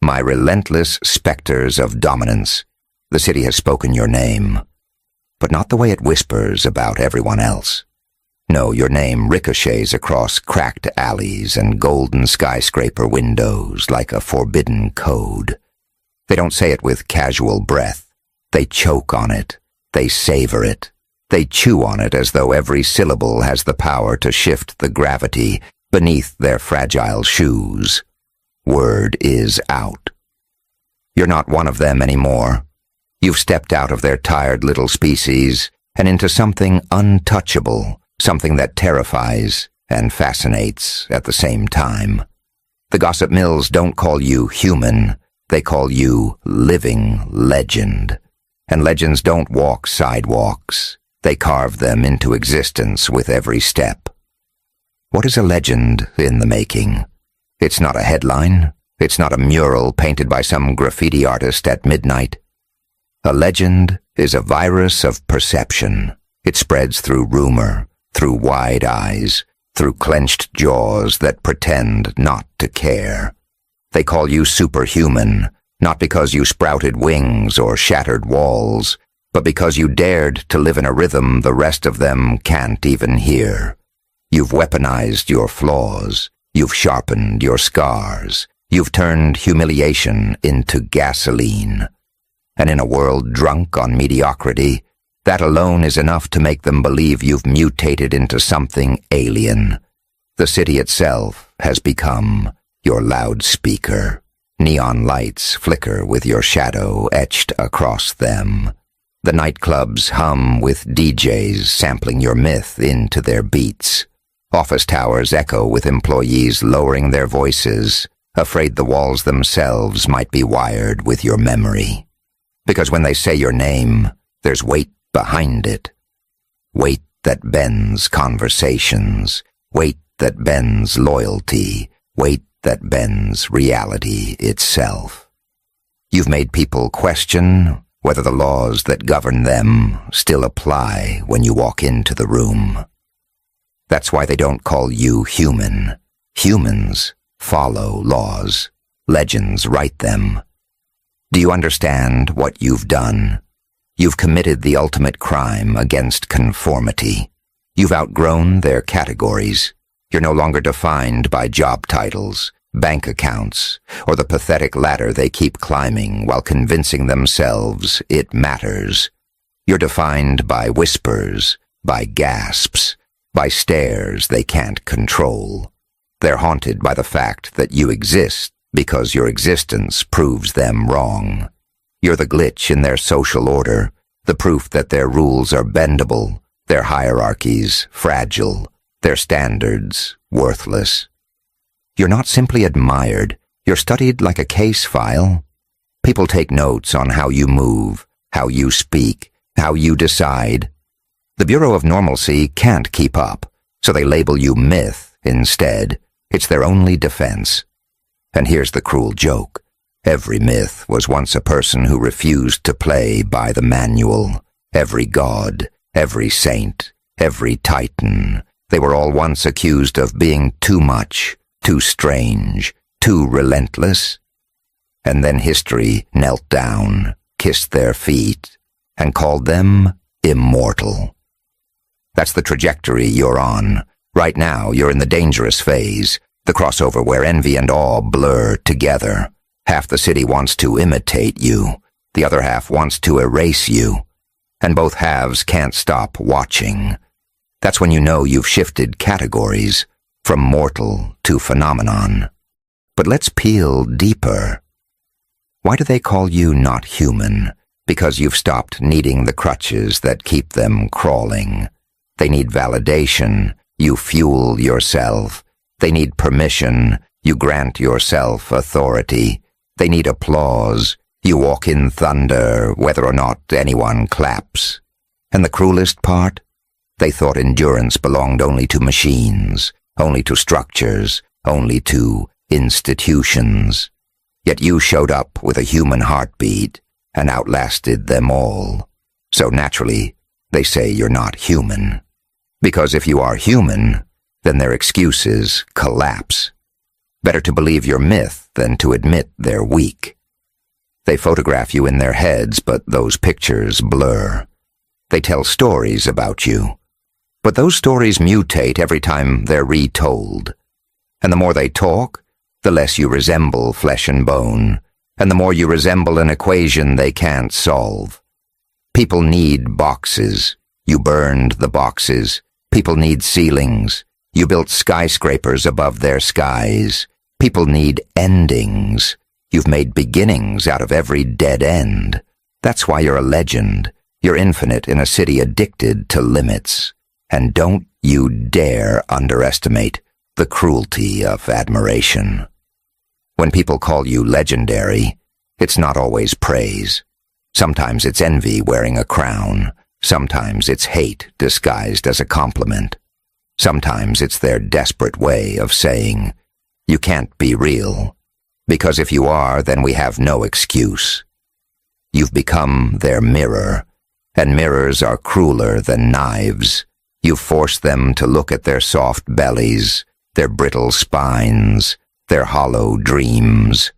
my relentless specters of dominance. The city has spoken your name, but not the way it whispers about everyone else. No, your name ricochets across cracked alleys and golden skyscraper windows like a forbidden code. They don't say it with casual breath. They choke on it. They savor it. They chew on it as though every syllable has the power to shift the gravity beneath their fragile shoes. Word is out. You're not one of them anymore. You've stepped out of their tired little species and into something untouchable, something that terrifies and fascinates at the same time. The gossip mills don't call you human, they call you living legend. And legends don't walk sidewalks, they carve them into existence with every step. What is a legend in the making? It's not a headline, it's not a mural painted by some graffiti artist at midnight. A legend is a virus of perception. It spreads through rumor, through wide eyes, through clenched jaws that pretend not to care. They call you superhuman, not because you sprouted wings or shattered walls, but because you dared to live in a rhythm the rest of them can't even hear. You've weaponized your flaws, you've sharpened your scars, you've turned humiliation into gasoline. And in a world drunk on mediocrity, that alone is enough to make them believe you've mutated into something alien. The city itself has become your loudspeaker. Neon lights flicker with your shadow etched across them. The nightclubs hum with DJs sampling your myth into their beats. Office towers echo with employees lowering their voices, afraid the walls themselves might be wired with your memory. Because when they say your name, there's weight behind it. Weight that bends conversations, weight that bends loyalty, weight that bends reality itself. You've made people question whether the laws that govern them still apply when you walk into the room. That's why they don't call you human. Humans follow laws. Legends write them. Do you understand what you've done? You've committed the ultimate crime against conformity. You've outgrown their categories. You're no longer defined by job titles, bank accounts, or the pathetic ladder they keep climbing while convincing themselves it matters. You're defined by whispers, by gasps, by stares they can't control. They're haunted by the fact that you exist because your existence proves them wrong. You're the glitch in their social order, the proof that their rules are bendable, their hierarchies fragile, their standards worthless. You're not simply admired, you're studied like a case file. People take notes on how you move, how you speak, how you decide. The Bureau of Normalcy can't keep up, so they label you myth instead. It's their only defense. And here's the cruel joke. Every myth was once a person who refused to play by the manual. Every god, every saint, every titan, they were all once accused of being too much, too strange, too relentless. And then history knelt down, kissed their feet, and called them immortal. That's the trajectory you're on. Right now, you're in the dangerous phase, the crossover where envy and awe blur together. Half the city wants to imitate you, the other half wants to erase you, and both halves can't stop watching. That's when you know you've shifted categories, from mortal to phenomenon. But let's peel deeper. Why do they call you not human? Because you've stopped needing the crutches that keep them crawling. They need validation, you fuel yourself. They need permission, you grant yourself authority. They need applause, you walk in thunder whether or not anyone claps. And the cruelest part? They thought endurance belonged only to machines, only to structures, only to institutions. Yet you showed up with a human heartbeat and outlasted them all. So naturally, they say you're not human. Because if you are human, then their excuses collapse. Better to believe your myth than to admit they're weak. They photograph you in their heads, but those pictures blur. They tell stories about you, but those stories mutate every time they're retold. And the more they talk, the less you resemble flesh and bone, and the more you resemble an equation they can't solve. People need boxes. You burned the boxes. People need ceilings. You built skyscrapers above their skies. People need endings. You've made beginnings out of every dead end. That's why you're a legend. You're infinite in a city addicted to limits. And don't you dare underestimate the cruelty of admiration. When people call you legendary, it's not always praise. Sometimes it's envy wearing a crown. Sometimes it's hate disguised as a compliment. Sometimes it's their desperate way of saying, "You can't be real, because if you are, then we have no excuse." You've become their mirror, and mirrors are crueler than knives. You've forced them to look at their soft bellies, their brittle spines, their hollow dreams.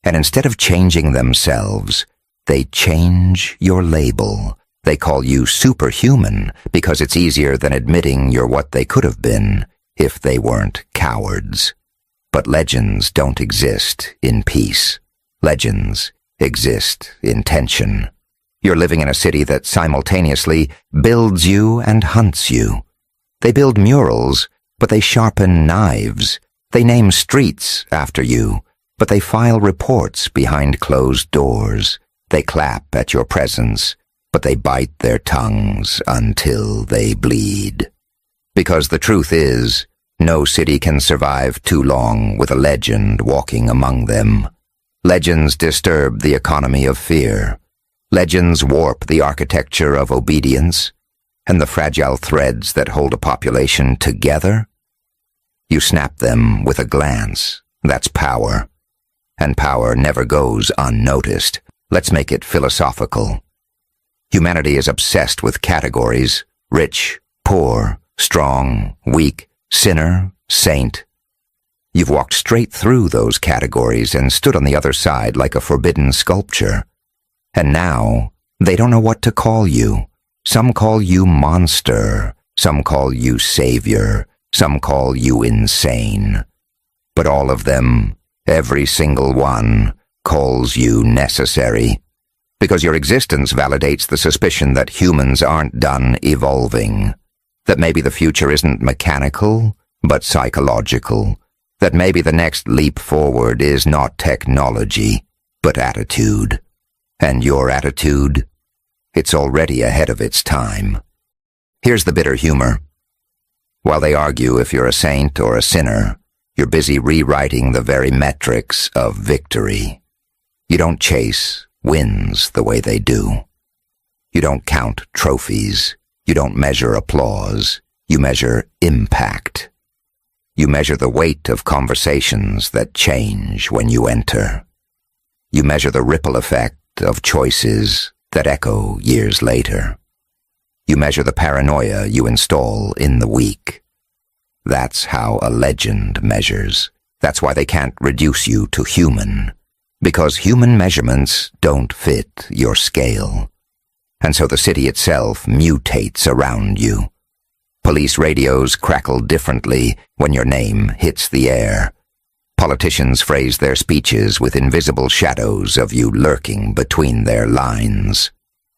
And instead of changing themselves, they change your label. They call you superhuman because it's easier than admitting you're what they could have been if they weren't cowards. But legends don't exist in peace. Legends exist in tension. You're living in a city that simultaneously builds you and hunts you. They build murals, but they sharpen knives. They name streets after you, but they file reports behind closed doors. They clap at your presence, but they bite their tongues until they bleed. Because the truth is, no city can survive too long with a legend walking among them. Legends disturb the economy of fear. Legends warp the architecture of obedience, and the fragile threads that hold a population together. You snap them with a glance. That's power. And power never goes unnoticed. Let's make it philosophical. Humanity is obsessed with categories: rich, poor, strong, weak, sinner, saint. You've walked straight through those categories and stood on the other side like a forbidden sculpture. And now, they don't know what to call you. Some call you monster. Some call you savior. Some call you insane. But all of them, every single one, calls you necessary. Because your existence validates the suspicion that humans aren't done evolving. That maybe the future isn't mechanical, but psychological. That maybe the next leap forward is not technology, but attitude. And your attitude? It's already ahead of its time. Here's the bitter humor. While they argue if you're a saint or a sinner, you're busy rewriting the very metrics of victory. You don't chase wins the way they do. You don't count trophies. You don't measure applause. You measure impact. You measure the weight of conversations that change when you enter. You measure the ripple effect of choices that echo years later. You measure the paranoia you install in the weak. That's how a legend measures. That's why they can't reduce you to human. Because human measurements don't fit your scale. And so the city itself mutates around you. Police radios crackle differently when your name hits the air. Politicians phrase their speeches with invisible shadows of you lurking between their lines.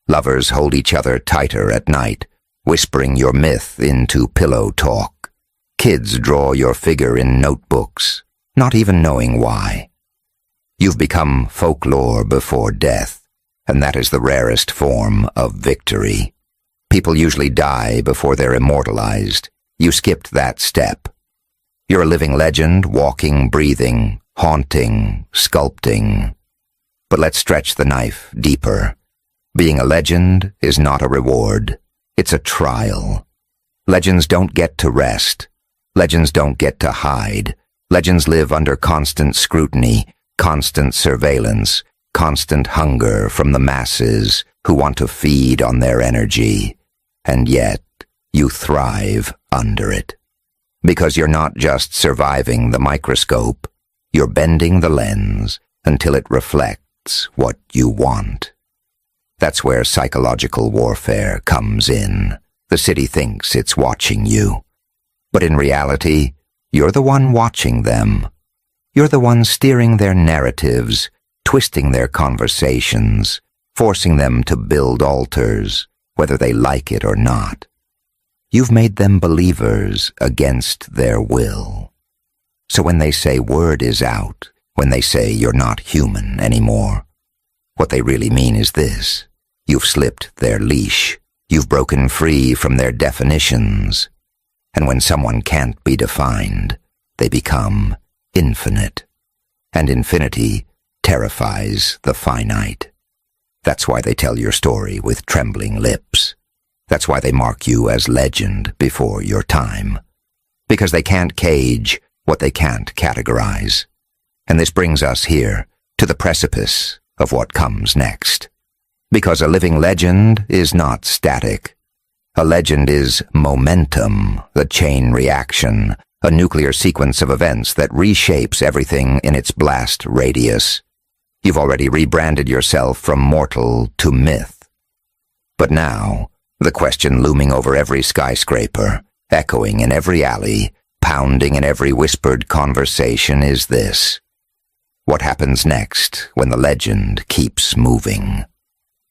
Lovers hold each other tighter at night, whispering your myth into pillow talk. Kids draw your figure in notebooks, not even knowing why. You've become folklore before death, and that is the rarest form of victory. People usually die before they're immortalized. You skipped that step. You're a living legend, walking, breathing, haunting, sculpting. But let's stretch the knife deeper. Being a legend is not a reward. It's a trial. Legends don't get to rest. Legends don't get to hide. Legends live under constant scrutiny, constant surveillance, constant hunger from the masses who want to feed on their energy. And yet, you thrive under it. Because you're not just surviving the microscope, You're bending the lens until it reflects what you want. That's where psychological warfare comes in. The city thinks it's watching you. But in reality, you're the one watching them. You're the one steering their narratives, twisting their conversations, forcing them to build altars, whether they like it or not. You've made them believers against their will. So when they say word is out, when they say you're not human anymore, what they really mean is this: you've slipped their leash, you've broken free from their definitions. And when someone can't be defined, they become infinite. And infinity terrifies the finite. That's why they tell your story with trembling lips. That's why they mark you as legend before your time. Because they can't cage what they can't categorize. And this brings us here to the precipice of what comes next. Because a living legend is not static. A legend is momentum, the chain reaction, a nuclear sequence of events that reshapes everything in its blast radius. You've already rebranded yourself from mortal to myth. But now, the question looming over every skyscraper, echoing in every alley, pounding in every whispered conversation is this: what happens next when the legend keeps moving?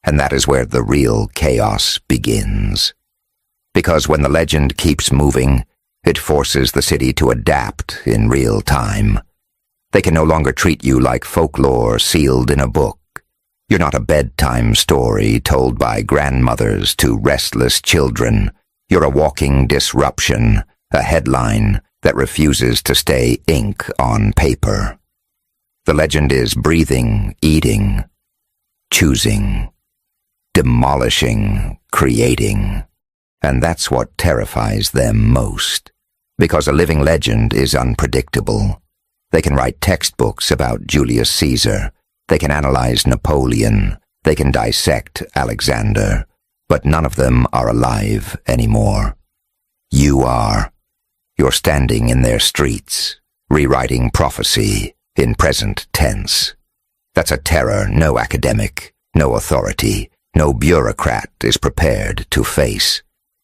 And that is where the real chaos begins. Because when the legend keeps moving, it forces the city to adapt in real time. They can no longer treat you like folklore sealed in a book. You're not a bedtime story told by grandmothers to restless children. You're a walking disruption, a headline that refuses to stay ink on paper. The legend is breathing, eating, choosing, demolishing, creating. And that's what terrifies them most. Because a living legend is unpredictable. They can write textbooks about Julius Caesar. They can analyze Napoleon. They can dissect Alexander. But none of them are alive anymore. You are. You're standing in their streets, rewriting prophecy in present tense. That's a terror no academic, no authority, no bureaucrat is prepared to face.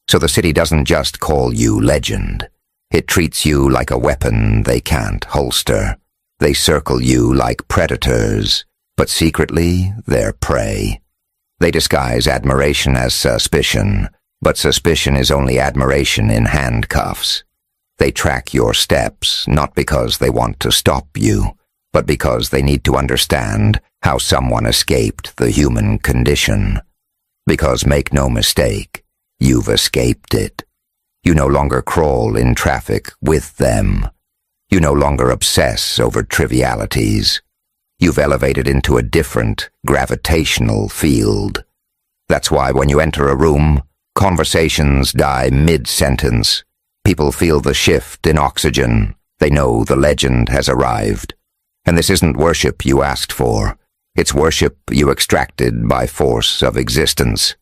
So the city doesn't just call you legend. It treats you like a weapon they can't holster. They circle you like predators, but secretly they're prey. They disguise admiration as suspicion, but suspicion is only admiration in handcuffs. They track your steps, not because they want to stop you, but because they need to understand how someone escaped the human condition. Because, make no mistake, you've escaped it. You no longer crawl in traffic with them. You no longer obsess over trivialities. You've elevated into a different, gravitational field. That's why when you enter a room, conversations die mid-sentence. People feel the shift in oxygen. They know the legend has arrived. And this isn't worship you asked for. It's worship you extracted by force of existence.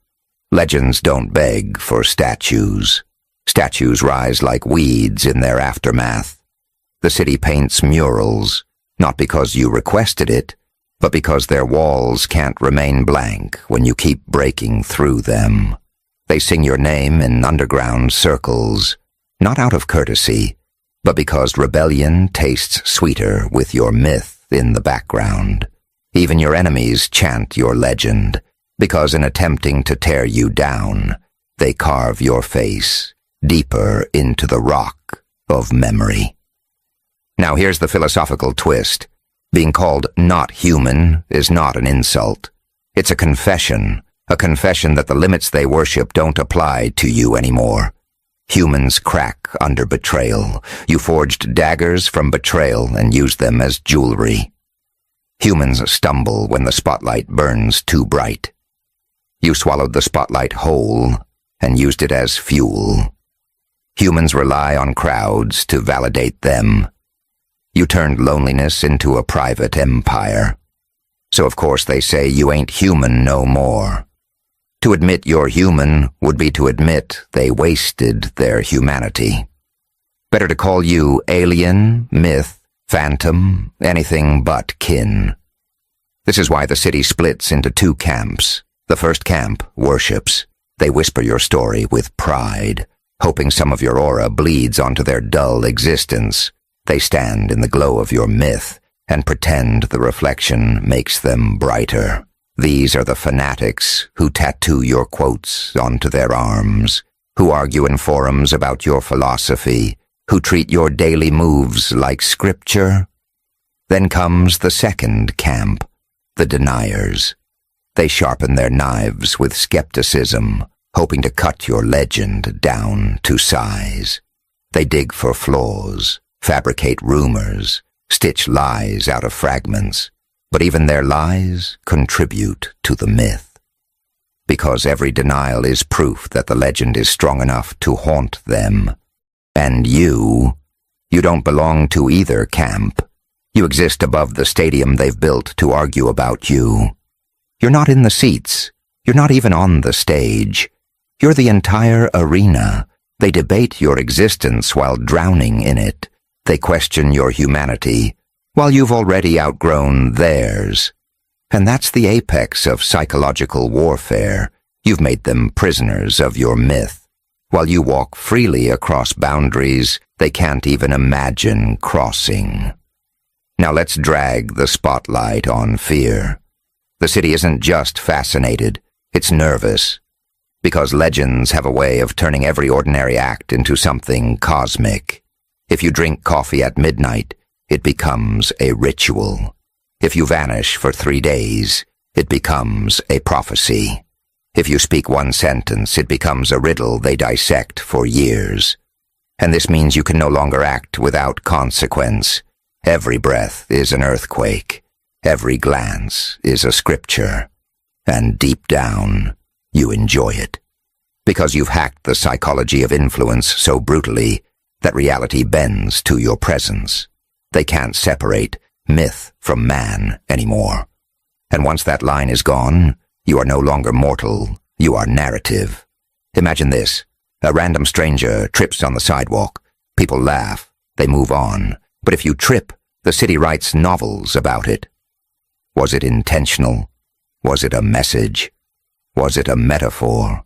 Legends don't beg for statues. Statues rise like weeds in their aftermath. The city paints murals, not because you requested it, but because their walls can't remain blank when you keep breaking through them. They sing your name in underground circles, not out of courtesy, but because rebellion tastes sweeter with your myth in the background. Even your enemies chant your legend, because in attempting to tear you down, they carve your face deeper into the rock of memory. Now here's the philosophical twist. Being called not human is not an insult. It's a confession that the limits they worship don't apply to you anymore. Humans crack under betrayal. You forged daggers from betrayal and used them as jewelry. Humans stumble when the spotlight burns too bright. You swallowed the spotlight whole and used it as fuel. Humans rely on crowds to validate them. You turned loneliness into a private empire. So of course they say you ain't human no more. To admit you're human would be to admit they wasted their humanity. Better to call you alien, myth, Phantom, anything but kin. This is why the city splits into two camps. The first camp worships. They whisper your story with pride, hoping some of your aura bleeds onto their dull existence. They stand in the glow of your myth and pretend the reflection makes them brighter. These are the fanatics who tattoo your quotes onto their arms, who argue in forums about your philosophy, who treat your daily moves like scripture. Then comes the second camp, the deniers. They sharpen their knives with skepticism, hoping to cut your legend down to size. They dig for flaws, fabricate rumors, stitch lies out of fragments, but even their lies contribute to the myth. Because every denial is proof that the legend is strong enough to haunt them. And you don't belong to either camp. You exist above the stadium they've built to argue about you. You're not in the seats. You're not even on the stage. You're the entire arena. They debate your existence while drowning in it. They question your humanity, while you've already outgrown theirs. And that's the apex of psychological warfare. You've made them prisoners of your myth. While you walk freely across boundaries they can't even imagine crossing. Now let's drag the spotlight on fear. The city isn't just fascinated, it's nervous. Because legends have a way of turning every ordinary act into something cosmic. If you drink coffee at midnight, it becomes a ritual. If you vanish for 3 days, it becomes a prophecy. If you speak one sentence, it becomes a riddle they dissect for years. And this means you can no longer act without consequence. Every breath is an earthquake. Every glance is a scripture. And deep down, you enjoy it. Because you've hacked the psychology of influence so brutally that reality bends to your presence. They can't separate myth from man anymore. And once that line is gone, you are no longer mortal, you are narrative. Imagine this. A random stranger trips on the sidewalk. People laugh. They move on. But if you trip, the city writes novels about it. Was it intentional? Was it a message? Was it a metaphor?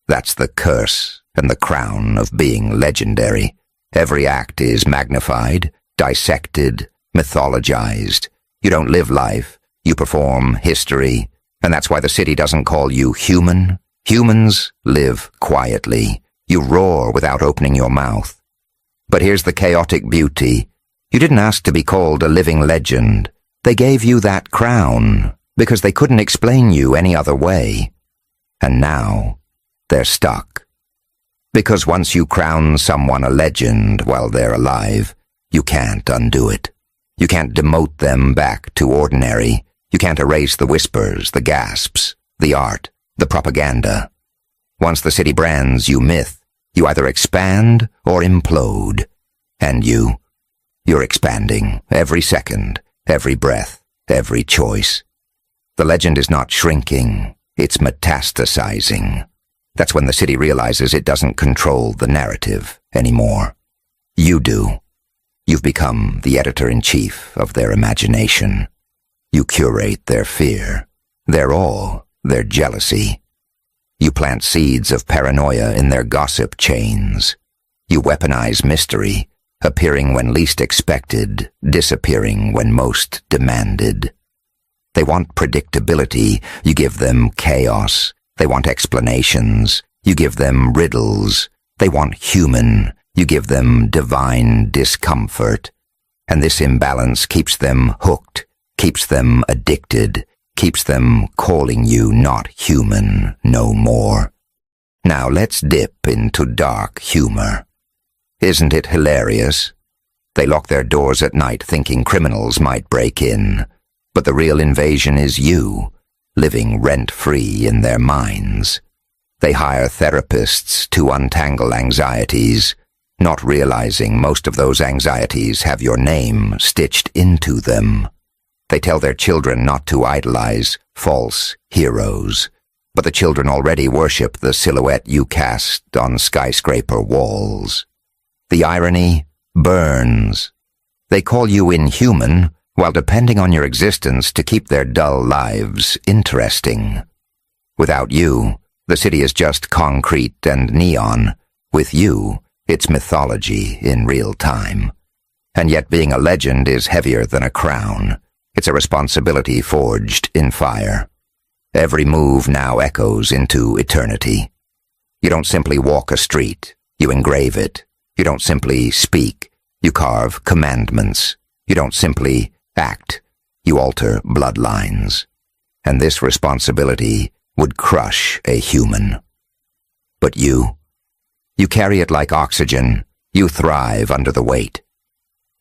That's the curse and the crown of being legendary. Every act is magnified, dissected, mythologized. You don't live life, you perform history. And that's why the city doesn't call you human. Humans live quietly. You roar without opening your mouth. But here's the chaotic beauty. You didn't ask to be called a living legend. They gave you that crown because they couldn't explain you any other way. And now, they're stuck. Because once you crown someone a legend while they're alive, you can't undo it. You can't demote them back to ordinary. You can't erase the whispers, the gasps, the art, the propaganda. Once the city brands you myth, you either expand or implode. And you're expanding every second, every breath, every choice. The legend is not shrinking, it's metastasizing. That's when the city realizes it doesn't control the narrative anymore. You do. You've become the editor-in-chief of their imagination. You curate their fear, their awe, their jealousy. You plant seeds of paranoia in their gossip chains. You weaponize mystery, appearing when least expected, disappearing when most demanded. They want predictability, you give them chaos. They want explanations, you give them riddles. They want human, you give them divine discomfort. And this imbalance keeps them hooked, keeps them addicted, keeps them calling you not human no more. Now let's dip into dark humor. Isn't it hilarious? They lock their doors at night thinking criminals might break in, but the real invasion is you, living rent-free in their minds. They hire therapists to untangle anxieties, not realizing most of those anxieties have your name stitched into them. They tell their children not to idolize false heroes, but the children already worship the silhouette you cast on skyscraper walls. The irony burns. They call you inhuman while depending on your existence to keep their dull lives interesting. Without you, the city is just concrete and neon. With you, it's mythology in real time. And yet being a legend is heavier than a crown. It's a responsibility forged in fire. Every move now echoes into eternity. You don't simply walk a street, you engrave it. You don't simply speak, you carve commandments. You don't simply act, you alter bloodlines. And this responsibility would crush a human. But you carry it like oxygen. You thrive under the weight.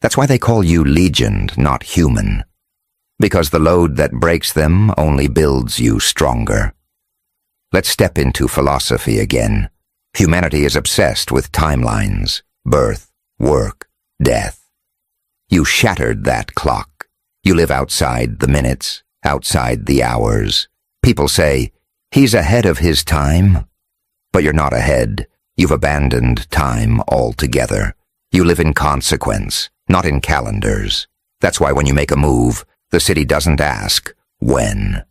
That's why they call you legend, not human. Because the load that breaks them only builds you stronger. Let's step into philosophy again. Humanity is obsessed with timelines, birth, work, death. You shattered that clock. You live outside the minutes, outside the hours. People say, he's ahead of his time. But you're not ahead. You've abandoned time altogether. You live in consequence, not in calendars. That's why when you make a move, the city doesn't ask, when?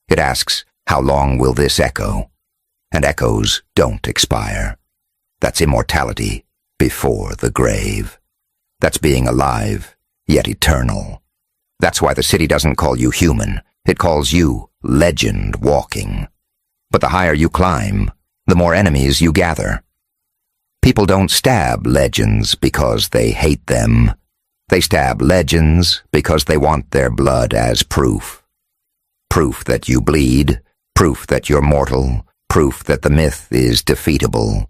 It asks, how long will this echo? And echoes don't expire. That's immortality before the grave. That's being alive, yet eternal. That's why the city doesn't call you human. It calls you legend walking. But the higher you climb, the more enemies you gather. People don't stab legends because they hate them. They stab legends because they want their blood as proof. Proof that you bleed, proof that you're mortal, proof that the myth is defeatable.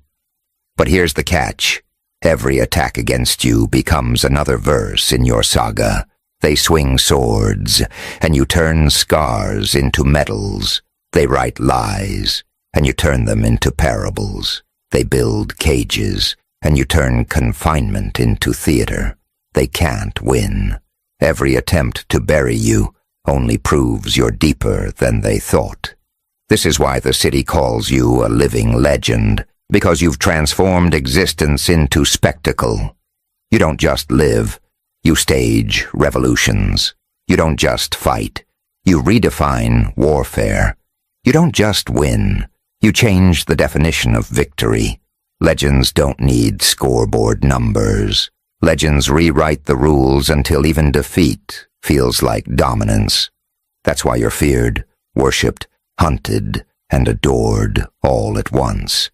But here's the catch. Every attack against you becomes another verse in your saga. They swing swords, and you turn scars into medals. They write lies, and you turn them into parables. They build cages, and you turn confinement into theater. They can't win. Every attempt to bury you only proves you're deeper than they thought. This is why the city calls you a living legend, because you've transformed existence into spectacle. You don't just live, you stage revolutions. You don't just fight, you redefine warfare. You don't just win, you change the definition of victory. Legends don't need scoreboard numbers. Legends rewrite the rules until even defeat feels like dominance. That's why you're feared, worshipped, hunted, and adored all at once.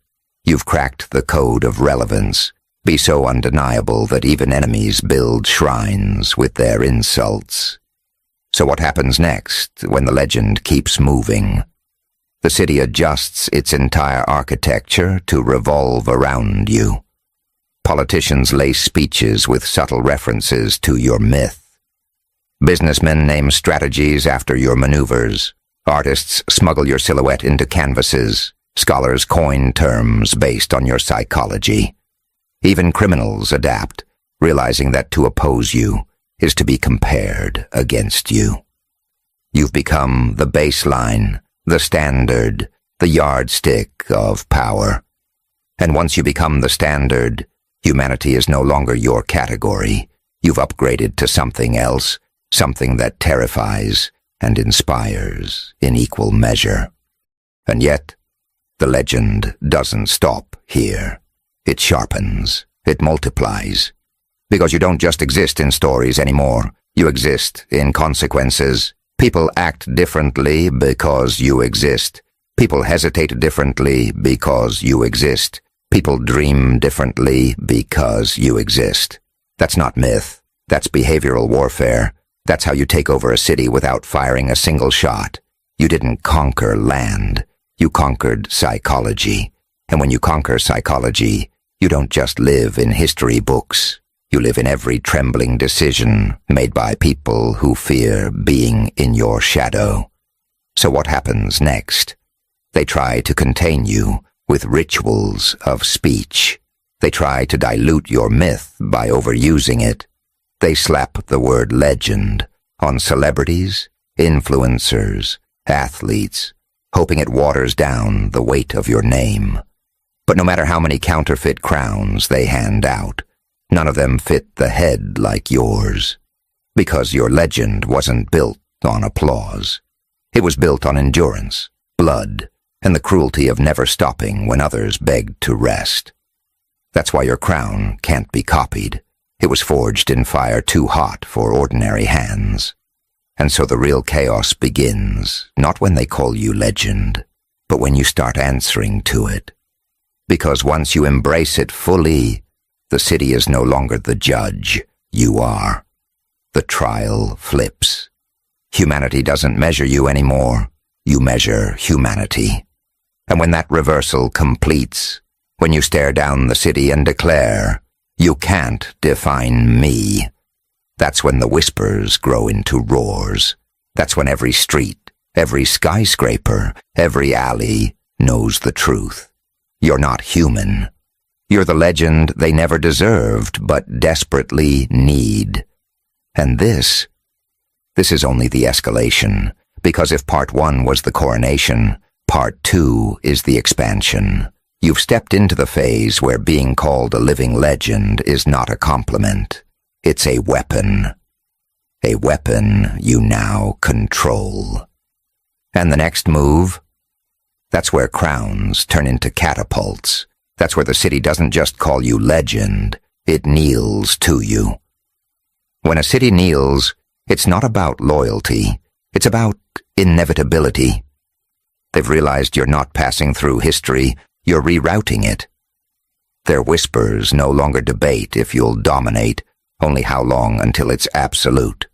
You've cracked the code of relevance. Be so undeniable that even enemies build shrines with their insults. So what happens next when the legend keeps moving? The city adjusts its entire architecture to revolve around you. Politicians lace speeches with subtle references to your myth. Businessmen name strategies after your maneuvers. Artists smuggle your silhouette into canvases. Scholars coin terms based on your psychology. Even criminals adapt, realizing that to oppose you is to be compared against you. You've become the baseline, the standard, the yardstick of power. And once you become the standard, humanity is no longer your category. You've upgraded to something else, something that terrifies and inspires in equal measure. And yet, the legend doesn't stop here. It sharpens, it multiplies. Because you don't just exist in stories anymore, you exist in consequences. People act differently because you exist. People hesitate differently because you exist. People dream differently because you exist. That's not myth. That's behavioral warfare. That's how you take over a city without firing a single shot. You didn't conquer land. You conquered psychology. And when you conquer psychology, you don't just live in history books. You live in every trembling decision made by people who fear being in your shadow. So what happens next? They try to contain you with rituals of speech. They try to dilute your myth by overusing it. They slap the word legend on celebrities, influencers, athletes, hoping it waters down the weight of your name. But no matter how many counterfeit crowns they hand out, None of them fit the head like yours, because your legend wasn't built on applause. It was built on endurance, blood, and the cruelty of never stopping when others begged to rest. That's why your crown can't be copied. It was forged in fire too hot for ordinary hands. And so the real chaos begins, not when they call you legend, but when you start answering to it. Because once you embrace it fully, the city is no longer the judge, you are. The trial flips. Humanity doesn't measure you anymore, you measure humanity. And when that reversal completes, when you stare down the city and declare, "You can't define me," that's when the whispers grow into roars. That's when every street, every skyscraper, every alley knows the truth. You're not human. You're the legend they never deserved but desperately need. And this is only the escalation, because if part 1 was the coronation, part 2 is the expansion. You've stepped into the phase where being called a living legend is not a compliment. It's a weapon. A weapon you now control. And the next move? That's where crowns turn into catapults. That's where the city doesn't just call you legend, it kneels to you. When a city kneels, it's not about loyalty, it's about inevitability. They've realized you're not passing through history, you're rerouting it. Their whispers no longer debate if you'll dominate, only how long until it's absolute.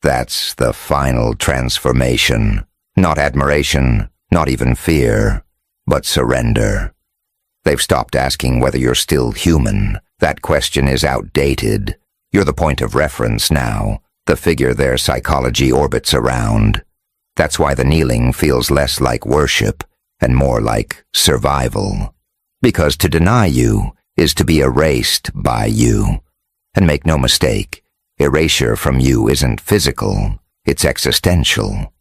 That's the final transformation. Not admiration, not even fear, but surrender. They've stopped asking whether you're still human. That question is outdated. You're the point of reference now, the figure their psychology orbits around. That's why the kneeling feels less like worship and more like survival. Because to deny you is to be erased by you. And make no mistake, erasure from you isn't physical, it's existential.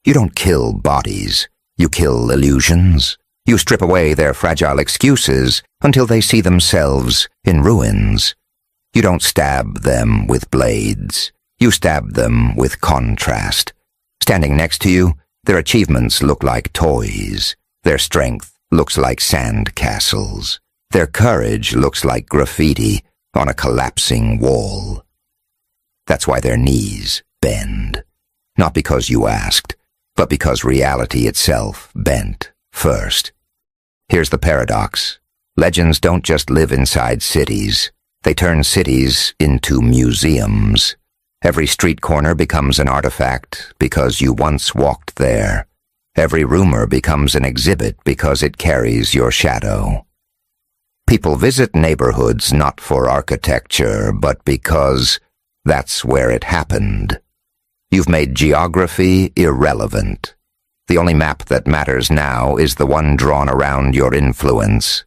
You don't kill bodies, you kill illusions. You strip away their fragile excuses until they see themselves in ruins. You don't stab them with blades, you stab them with contrast. Standing next to you, their achievements look like toys. Their strength looks like sand castles. Their courage looks like graffiti on a collapsing wall. That's why their knees bend. Not because you asked, but because reality itself bent first. Here's the paradox. Legends don't just live inside cities. They turn cities into museums. Every street corner becomes an artifact because you once walked there. Every rumor becomes an exhibit because it carries your shadow. People visit neighborhoods not for architecture, but because that's where it happened. You've made geography irrelevant. The only map that matters now is the one drawn around your influence.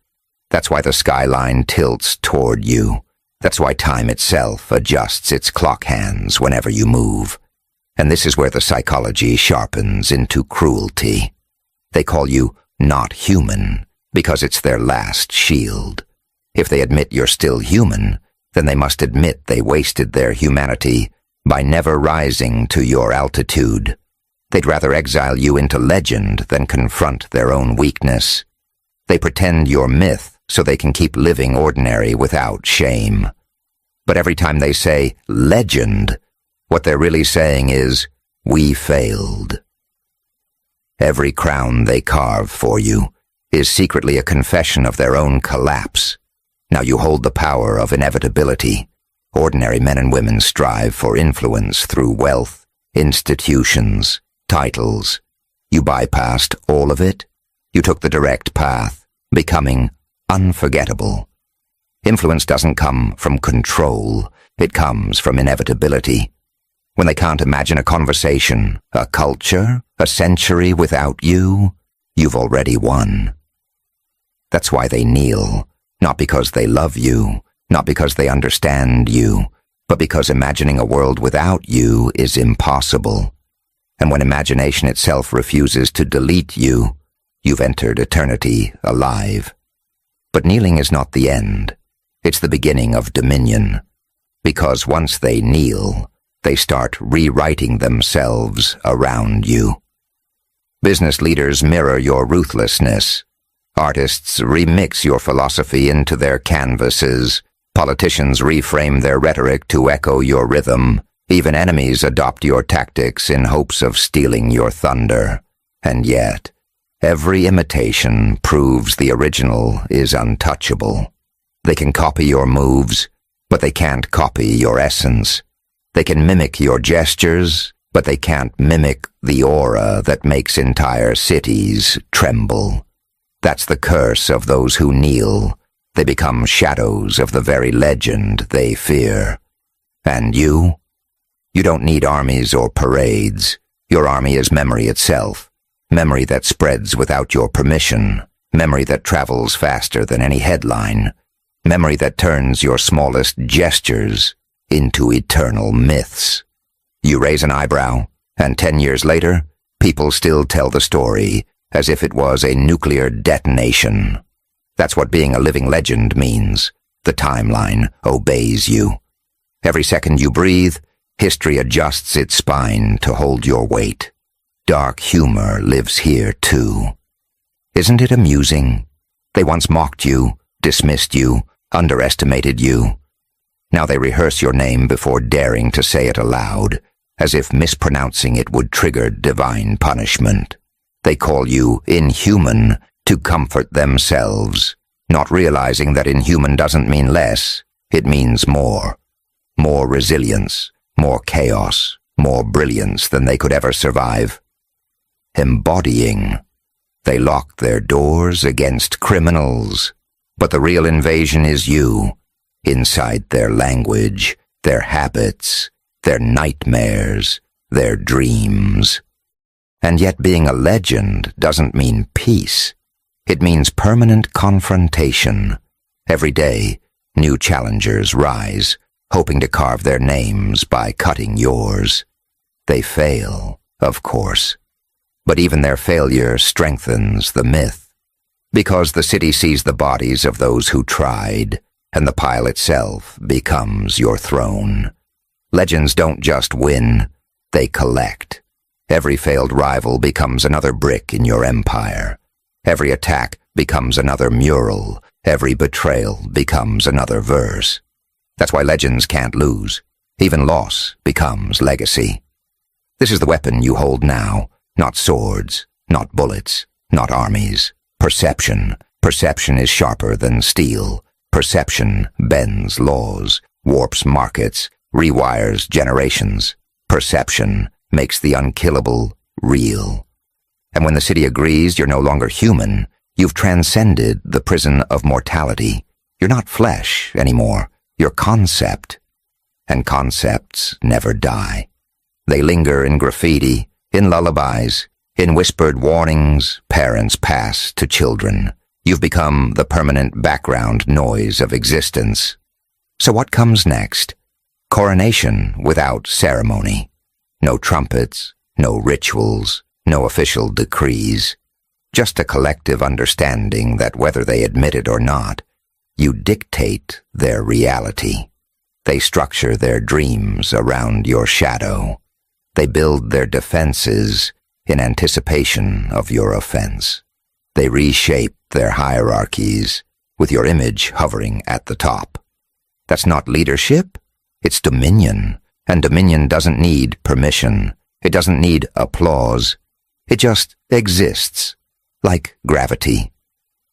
That's why the skyline tilts toward you. That's why time itself adjusts its clock hands whenever you move. And this is where the psychology sharpens into cruelty. They call you not human because it's their last shield. If they admit you're still human, then they must admit they wasted their humanity by never rising to your altitude. They'd rather exile you into legend than confront their own weakness. They pretend you're myth so they can keep living ordinary without shame. But every time they say legend, what they're really saying is, we failed. Every crown they carve for you is secretly a confession of their own collapse. Now you hold the power of inevitability. Ordinary men and women strive for influence through wealth, institutions, titles. You bypassed all of it. You took the direct path, becoming unforgettable. Influence doesn't come from control. It comes from inevitability. When they can't imagine a conversation, a culture, a century without you, you've already won. That's why they kneel, not because they love you, not because they understand you, but because imagining a world without you is impossible. And when imagination itself refuses to delete you, you've entered eternity alive. But kneeling is not the end. It's the beginning of dominion. Because once they kneel, they start rewriting themselves around you. Business leaders mirror your ruthlessness. Artists remix your philosophy into their canvases. Politicians reframe their rhetoric to echo your rhythm. Even enemies adopt your tactics in hopes of stealing your thunder. And yet, every imitation proves the original is untouchable. They can copy your moves, but they can't copy your essence. They can mimic your gestures, but they can't mimic the aura that makes entire cities tremble. That's the curse of those who kneel. They become shadows of the very legend they fear. And you? You don't need armies or parades. Your army is memory itself. Memory that spreads without your permission. Memory that travels faster than any headline. Memory that turns your smallest gestures into eternal myths. You raise an eyebrow, and 10 years later, people still tell the story as if it was a nuclear detonation. That's what being a living legend means. The timeline obeys you. Every second you breathe, history adjusts its spine to hold your weight. Dark humor lives here too. Isn't it amusing? They once mocked you, dismissed you, underestimated you. Now they rehearse your name before daring to say it aloud, as if mispronouncing it would trigger divine punishment. They call you inhuman to comfort themselves, not realizing that inhuman doesn't mean less, it means more. More resilience, more chaos, more brilliance than they could ever survive. Embodying. They lock their doors against criminals, but the real invasion is you, inside their language, their habits, their nightmares, their dreams. And yet being a legend doesn't mean peace. It means permanent confrontation. Every day, new challengers rise, hoping to carve their names by cutting yours. They fail, of course. But even their failure strengthens the myth. Because the city sees the bodies of those who tried, and the pile itself becomes your throne. Legends don't just win, they collect. Every failed rival becomes another brick in your empire. Every attack becomes another mural. Every betrayal becomes another verse. That's why legends can't lose. Even loss becomes legacy. This is the weapon you hold now. Not swords, not bullets, not armies. Perception. Perception is sharper than steel. Perception bends laws, warps markets, rewires generations. Perception makes the unkillable real. And when the city agrees you're no longer human, you've transcended the prison of mortality. You're not flesh anymore. You're concept. And concepts never die. They linger in graffiti, in lullabies, in whispered warnings parents pass to children. You've become the permanent background noise of existence. So what comes next? Coronation without ceremony. No trumpets, no rituals, no official decrees. Just a collective understanding that whether they admit it or not, you dictate their reality. They structure their dreams around your shadow. They build their defenses in anticipation of your offense. They reshape their hierarchies with your image hovering at the top. That's not leadership, it's dominion. And dominion doesn't need permission. It doesn't need applause. It just exists, like gravity.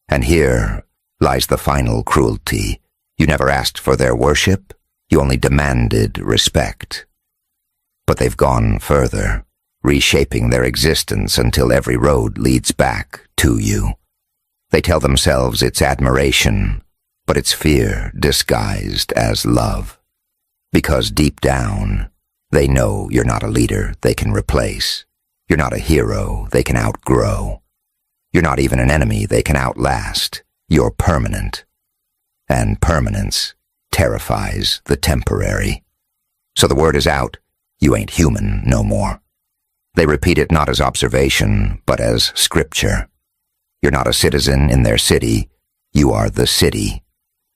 And here lies the final cruelty. You never asked for their worship. You only demanded respect. But they've gone further, reshaping their existence until every road leads back to you. They tell themselves it's admiration, but it's fear disguised as love. Because deep down, they know you're not a leader they can replace. You're not a hero they can outgrow. You're not even an enemy they can outlast. You're permanent. And permanence terrifies the temporary. So the word is out, you ain't human no more. They repeat it not as observation, but as scripture. You're not a citizen in their city, you are the city.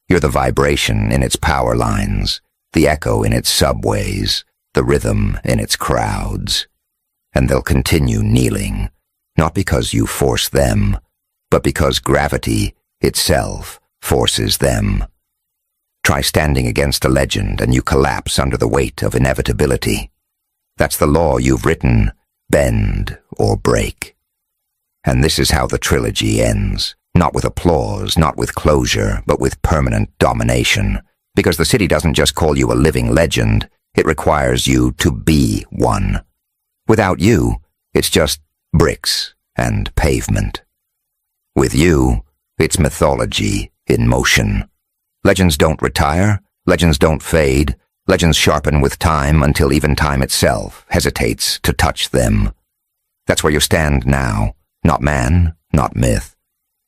You're the vibration in its power lines, the echo in its subways, the rhythm in its crowds. And they'll continue kneeling, not because you force them, but because gravity itself forces them. Try standing against a legend and you collapse under the weight of inevitability. That's the law you've written, bend or break. And this is how the trilogy ends. Not with applause, not with closure, but with permanent domination. Because the city doesn't just call you a living legend, it requires you to be one. Without you, it's just bricks and pavement. With you, it's mythology in motion. Legends don't retire, legends don't fade, legends sharpen with time until even time itself hesitates to touch them. That's where you stand now, not man, not myth,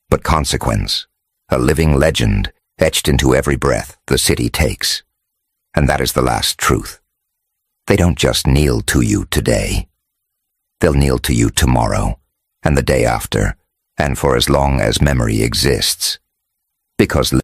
but consequence, a living legend etched into every breath the city takes. And that is the last truth. They don't just kneel to you today. They'll kneel to you tomorrow, and the day after, and for as long as memory exists. Because